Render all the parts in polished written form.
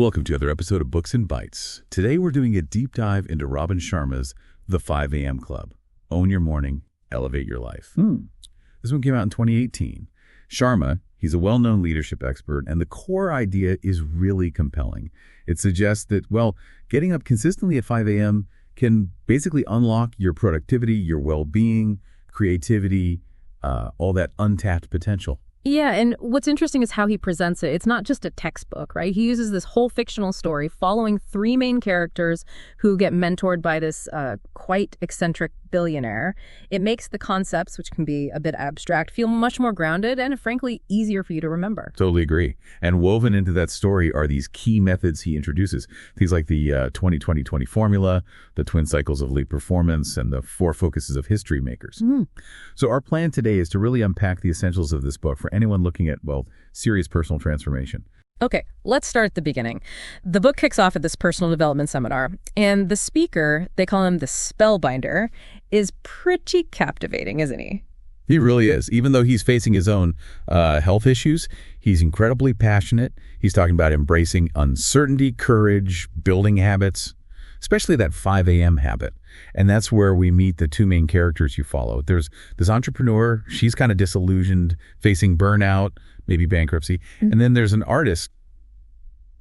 Welcome to another episode of Books and Bytes. Today we're doing a deep dive into Robin Sharma's The 5 a.m. Club. Own your morning, elevate your life. This one came out in 2018. Sharma, he's a well-known leadership expert, and the core idea is really compelling. It suggests that, getting up consistently at 5 a.m. can basically unlock your productivity, your well-being, creativity, all that untapped potential. Yeah, and what's interesting is how he presents it. It's not just a textbook, right? He uses this whole fictional story following three main characters who get mentored by this quite eccentric billionaire. It makes the concepts, which can be a bit abstract, feel much more grounded and, frankly, easier for you to remember. Totally agree. And woven into that story are these key methods he introduces. Things like the 20-20-20 formula, the twin cycles of lead performance, and the 4 focuses of history makers. So our plan today is to really unpack the essentials of this book for anyone looking at, serious personal transformation. Okay, let's start at the beginning. The book kicks off at this personal development seminar, and the speaker, they call him the spellbinder, is pretty captivating, isn't he? He really is. Even though he's facing his own health issues, he's incredibly passionate. He's talking about embracing uncertainty, courage, building habits, especially that 5 a.m. habit. And that's where we meet the two main characters you follow. There's this entrepreneur. She's kind of disillusioned, facing burnout, maybe bankruptcy. And then there's an artist.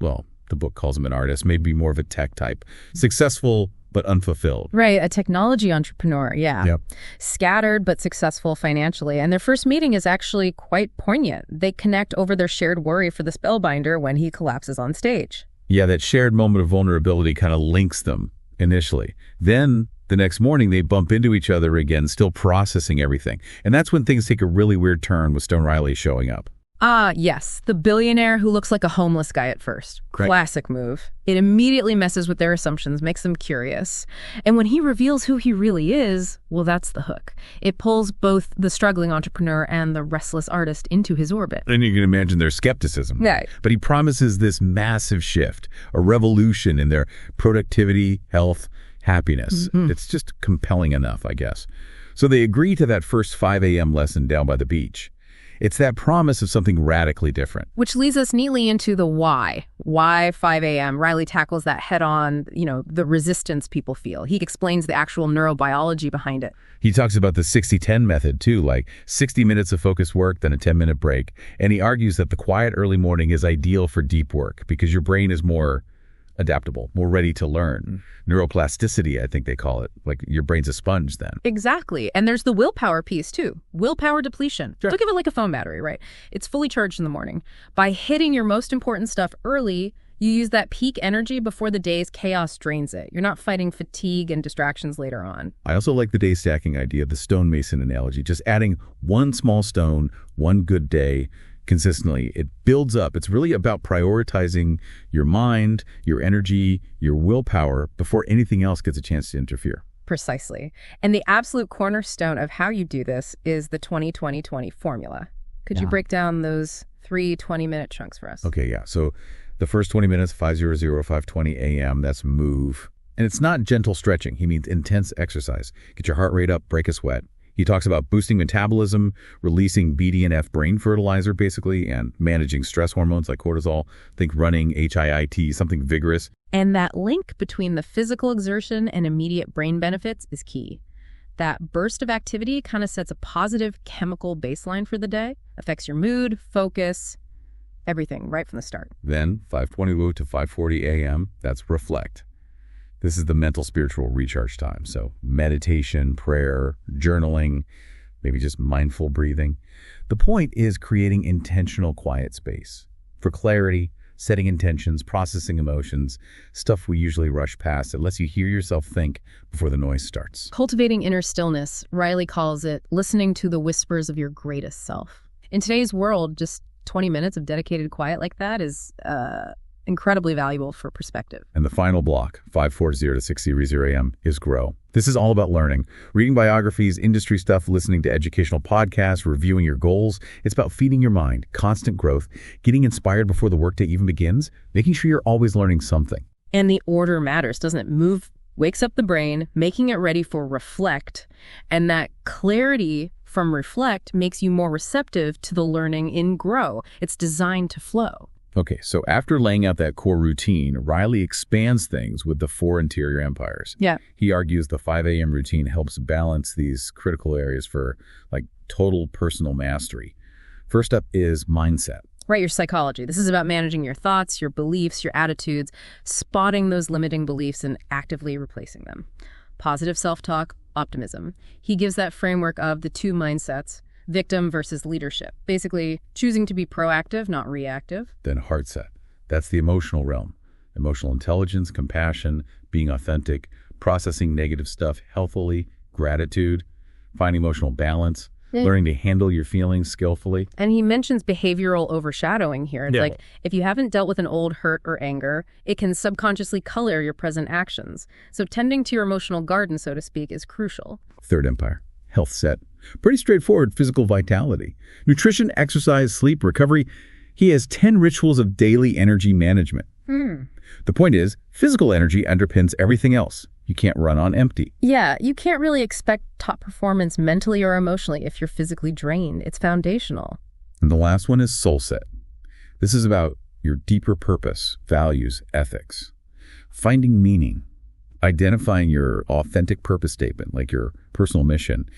Well, the book calls him an artist, maybe more of a tech type. Successful, but unfulfilled. Right, a technology entrepreneur, yeah. Yep. Scattered, but successful financially. And their first meeting is actually quite poignant. They connect over their shared worry for the spellbinder when he collapses on stage. Yeah, that shared moment of vulnerability kind of links them initially. Then the next morning, they bump into each other again, still processing everything. And that's when things take a really weird turn with Stone Riley showing up. Yes, the billionaire who looks like a homeless guy at first. Right. Classic move. It immediately messes with their assumptions, makes them curious. And when he reveals who he really is, that's the hook. It pulls both the struggling entrepreneur and the restless artist into his orbit. And you can imagine their skepticism. Right. But he promises this massive shift, a revolution in their productivity, health, happiness. It's just compelling enough, I guess. So they agree to that first 5 a.m. lesson down by the beach. It's that promise of something radically different. Which leads us neatly into the why. Why 5 a.m.? Riley tackles that head on, the resistance people feel. He explains the actual neurobiology behind it. He talks about the 60-10 method, too, like 60 minutes of focused work, then a 10-minute break. And he argues that the quiet early morning is ideal for deep work because your brain is more adaptable, more ready to learn. Neuroplasticity, I think they call it. Like your brain's a sponge then. Exactly. And there's the willpower piece too. Willpower depletion. Sure. Think of it like a phone battery, right? It's fully charged in the morning. By hitting your most important stuff early, you use that peak energy before the day's chaos drains it. You're not fighting fatigue and distractions later on. I also like the day stacking idea, the stonemason analogy, just adding one small stone, one good day, consistently. It builds up. It's really about prioritizing your mind, your energy, your willpower before anything else gets a chance to interfere. Precisely. And the absolute cornerstone of how you do this is the 20-20-20 formula. Could you break down those 3 20-minute chunks for us? Okay, yeah. So the first 20 minutes, 5:00, 5:20 a.m., that's move. And it's not gentle stretching. He means intense exercise. Get your heart rate up, break a sweat. He talks about boosting metabolism, releasing BDNF brain fertilizer, basically, and managing stress hormones like cortisol. Think running, HIIT, something vigorous. And that link between the physical exertion and immediate brain benefits is key. That burst of activity kind of sets a positive chemical baseline for the day, affects your mood, focus, everything right from the start. Then 5:20 to 5:40 a.m., that's reflect. This is the mental spiritual recharge time. So meditation, prayer, journaling, maybe just mindful breathing. The point is creating intentional quiet space for clarity, setting intentions, processing emotions, stuff we usually rush past unless you hear yourself think before the noise starts. Cultivating inner stillness, Riley calls it listening to the whispers of your greatest self. In today's world, just 20 minutes of dedicated quiet like that is incredibly valuable for perspective. And the final block, 5:40 to 6:00 a.m., is grow. This is all about learning, reading biographies, industry stuff, listening to educational podcasts, reviewing your goals. It's about feeding your mind, constant growth, getting inspired before the workday even begins, making sure you're always learning something. And the order matters, doesn't it? Move wakes up the brain, making it ready for reflect. And that clarity from reflect makes you more receptive to the learning in grow. It's designed to flow. Okay, so after laying out that core routine, Riley expands things with the 4 interior empires. Yeah. He argues the 5 a.m. routine helps balance these critical areas for like total personal mastery. First up is mindset. Right, your psychology. This is about managing your thoughts, your beliefs, your attitudes, spotting those limiting beliefs and actively replacing them. Positive self-talk, optimism. He gives that framework of the 2 mindsets, victim versus leadership. Basically, choosing to be proactive, not reactive. Then heart set. That's the emotional realm. Emotional intelligence, compassion, being authentic, processing negative stuff healthily, gratitude, finding emotional balance, learning to handle your feelings skillfully. And he mentions behavioral overshadowing here. It's like, if you haven't dealt with an old hurt or anger, it can subconsciously color your present actions. So tending to your emotional garden, so to speak, is crucial. Third empire, health set. Pretty straightforward physical vitality. Nutrition, exercise, sleep, recovery. He has 10 rituals of daily energy management. The point is, physical energy underpins everything else. You can't run on empty. Yeah, you can't really expect top performance mentally or emotionally if you're physically drained. It's foundational. And the last one is soul set. This is about your deeper purpose, values, ethics. Finding meaning. Identifying your authentic purpose statement, like your personal mission.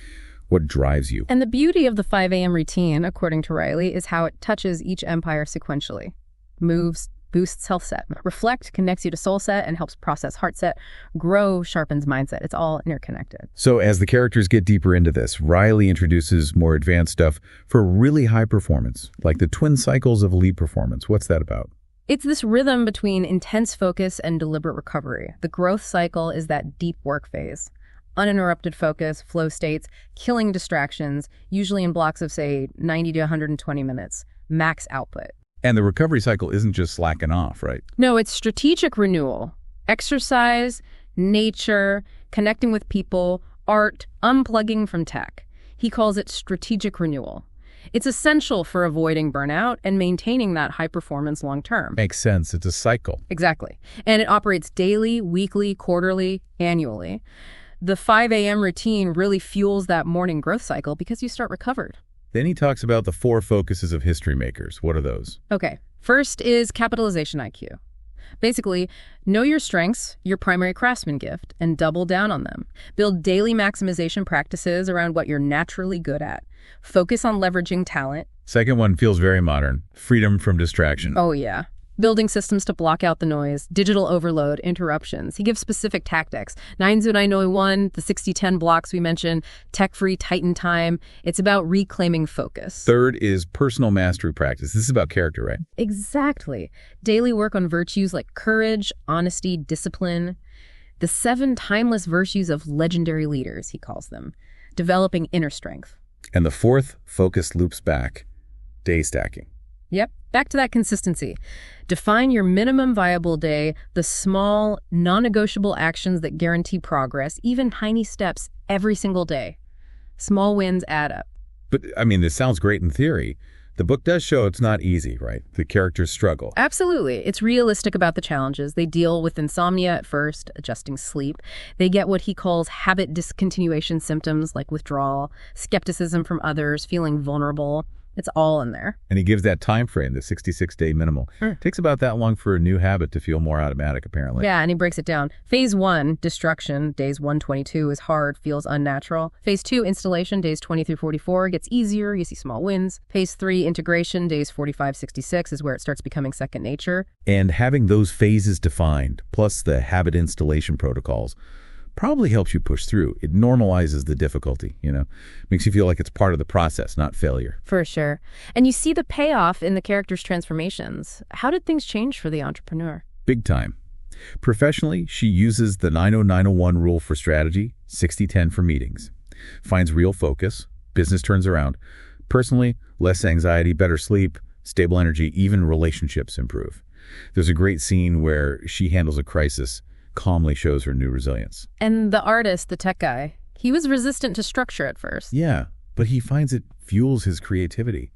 What drives you. And the beauty of the 5 a.m. routine, according to Riley, is how it touches each empire sequentially. Moves, boosts health set. Reflect connects you to soul set and helps process heart set. Grow sharpens mindset. It's all interconnected. So as the characters get deeper into this, Riley introduces more advanced stuff for really high performance, like the twin cycles of elite performance. What's that about? It's this rhythm between intense focus and deliberate recovery. The growth cycle is that deep work phase. Uninterrupted focus, flow states, killing distractions, usually in blocks of, say, 90 to 120 minutes. Max output. And the recovery cycle isn't just slacking off, right? No, it's strategic renewal. Exercise, nature, connecting with people, art, unplugging from tech. He calls it strategic renewal. It's essential for avoiding burnout and maintaining that high performance long term. Makes sense. It's a cycle. Exactly. And it operates daily, weekly, quarterly, annually. The 5 a.m. routine really fuels that morning growth cycle because you start recovered. Then he talks about the 4 focuses of history makers. What are those? Okay. First is capitalization IQ. Basically, know your strengths, your primary craftsman gift, and double down on them. Build daily maximization practices around what you're naturally good at. Focus on leveraging talent. Second one feels very modern. Freedom from distraction. Oh, yeah. Building systems to block out the noise, digital overload, interruptions. He gives specific tactics. 9091, the 60-10 blocks we mentioned, tech-free Titan time. It's about reclaiming focus. Third is personal mastery practice. This is about character, right? Exactly. Daily work on virtues like courage, honesty, discipline. The 7 timeless virtues of legendary leaders, he calls them. Developing inner strength. And the 4th focus loops back. Day stacking. Yep, back to that consistency. Define your minimum viable day, the small, non-negotiable actions that guarantee progress, even tiny steps every single day. Small wins add up. But, I mean, this sounds great in theory. The book does show it's not easy, right? The characters struggle. Absolutely. It's realistic about the challenges. They deal with insomnia at first, adjusting sleep. They get what he calls habit discontinuation symptoms like withdrawal, skepticism from others, feeling vulnerable. It's all in there. And he gives that time frame, the 66-day minimal. Takes about that long for a new habit to feel more automatic, apparently. Yeah, and he breaks it down. Phase 1, destruction, days 1-22, is hard, feels unnatural. Phase 2, installation, days 20 through 44, gets easier, you see small wins. Phase 3, integration, days 45-66, is where it starts becoming second nature. And having those phases defined, plus the habit installation protocols, probably helps you push through. It normalizes the difficulty, makes you feel like it's part of the process, not failure. For sure. And you see the payoff in the characters' transformations. How did things change for the entrepreneur? Big time. Professionally, she uses the 90901 rule for strategy, 60-10 for meetings. Finds real focus, business turns around. Personally, less anxiety, better sleep, stable energy, even relationships improve. There's a great scene where she handles a crisis, calmly shows her new resilience. And the artist, the tech guy, he was resistant to structure at first. Yeah, but he finds it fuels his creativity.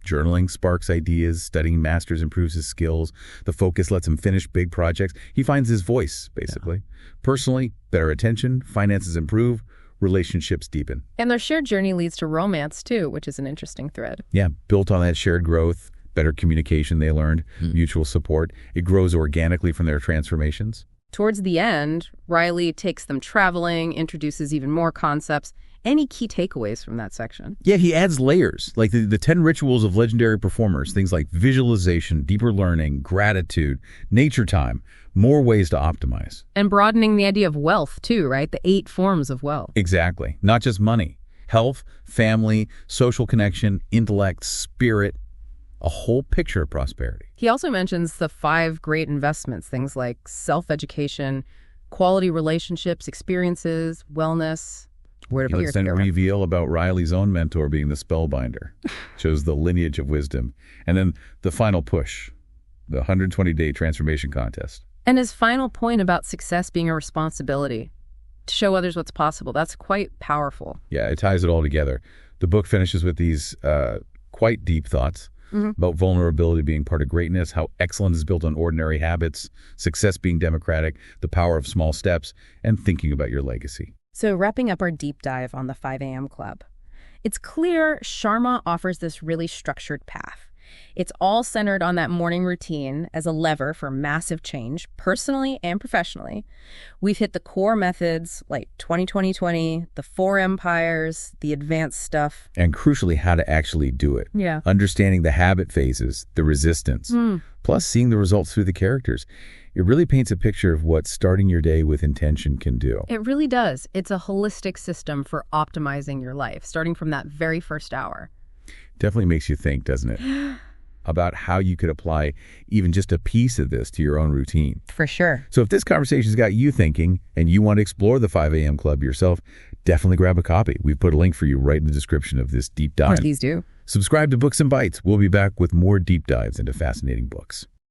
Journaling sparks ideas, studying masters improves his skills, the focus lets him finish big projects. He finds his voice, basically. Personally, better attention, finances improve, relationships deepen. And their shared journey leads to romance, too, which is an interesting thread. Yeah, built on that shared growth, better communication they learned, mutual support. It grows organically from their transformations. Towards the end, Riley takes them traveling, introduces even more concepts. Any key takeaways from that section? Yeah, he adds layers, like the 10 rituals of legendary performers, things like visualization, deeper learning, gratitude, nature time, more ways to optimize. And broadening the idea of wealth, too, right? The 8 forms of wealth. Exactly. Not just money. Health, family, social connection, intellect, spirit, a whole picture of prosperity. He also mentions the 5 great investments, things like self-education, quality relationships, experiences, wellness. Word of Let's then reveal about Riley's own mentor being the spellbinder. Shows the lineage of wisdom. And then the final push, the 120-day transformation contest. And his final point about success being a responsibility to show others what's possible. That's quite powerful. Yeah, it ties it all together. The book finishes with these quite deep thoughts about vulnerability being part of greatness, how excellence is built on ordinary habits, success being democratic, the power of small steps, and thinking about your legacy. So wrapping up our deep dive on the 5 a.m. Club, it's clear Sharma offers this really structured path. It's all centered on that morning routine as a lever for massive change, personally and professionally. We've hit the core methods like 20-20-20, the 4 empires, the advanced stuff. And crucially, how to actually do it. Yeah. Understanding the habit phases, the resistance, plus seeing the results through the characters. It really paints a picture of what starting your day with intention can do. It really does. It's a holistic system for optimizing your life, starting from that very first hour. Definitely makes you think, doesn't it? About how you could apply even just a piece of this to your own routine. For sure. So if this conversation's got you thinking and you want to explore the 5 a.m. Club yourself, definitely grab a copy. We've put a link for you right in the description of this deep dive. Please do. Subscribe to Books and Bytes. We'll be back with more deep dives into fascinating books.